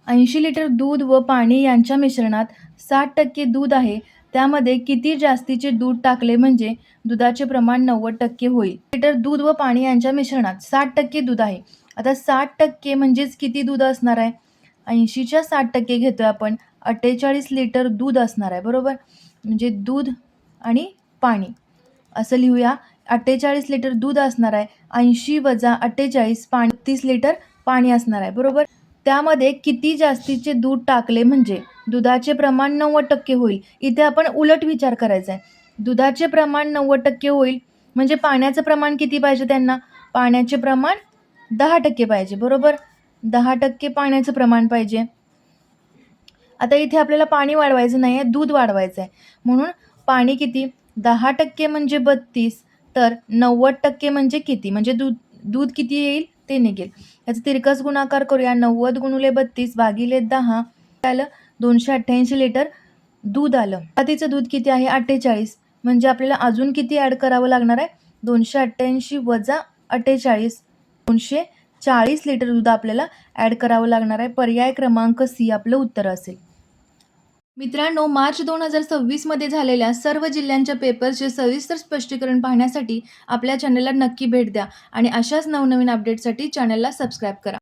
80 litre दूध व पाणी यांच्या मिश्रणात 60% दूध आहे. त्यामध्ये किती जास्तीचे दूध टाकले म्हणजे दुधाचे प्रमाण 90% होईल? लिटर दूध व पाणी यांच्या मिश्रणात 60% दूध आहे. आता 60% म्हणजेच किती दूध असणार आहे? 80च्या 60% घेतोय आपण, 48 लिटर दूध असणार आहे, बरोबर? म्हणजे दूध आणि पाणी असं लिहूया. 48 लिटर दूध असणार आहे. 80 वजा 48 30 लिटर पाणी असणार आहे, बरोबर? त्यामध्ये किती जास्तीचे दूध टाकले म्हणजे दुधाचे प्रमाण 90% होईल. इथे आपण उलट विचार करायचा आहे. दुधाचे प्रमाण 90% होईल म्हणजे पाण्याचं प्रमाण किती पाहिजे त्यांना? पाण्याचे प्रमाण 10% पाहिजे, बरोबर? 10% पाण्याचं प्रमाण पाहिजे. आता इथे आपल्याला पाणी वाढवायचं नाही आहे, दूध वाढवायचं आहे. म्हणून पाणी किती? 10% म्हणजे 32, तर 90% म्हणजे किती? म्हणजे दूध किती येईल ते निघेल. याचा तिरकस गुणाकार करूया. 90 गुणिले 32 भागिले 10 आलं 288 लिटर दूध आलं. आता तिचं दूध किती आहे? 48. म्हणजे आपल्याला अजून किती ॲड करावं लागणार आहे? 288 वजा 48 240 लिटर दूध आपल्याला ॲड करावं लागणार आहे. पर्याय क्रमांक सी आपलं उत्तर असेल. मित्रांनो, मार्च 2026 मध्ये झालेल्या सर्व जिल्ह्यांच्या पेपरचे सविस्तर स्पष्टीकरण पाहण्यासाठी आपल्या चॅनलला नक्की भेट द्या आणि अशाच नवनवीन अपडेटसाठी चॅनलला सबस्क्राईब करा.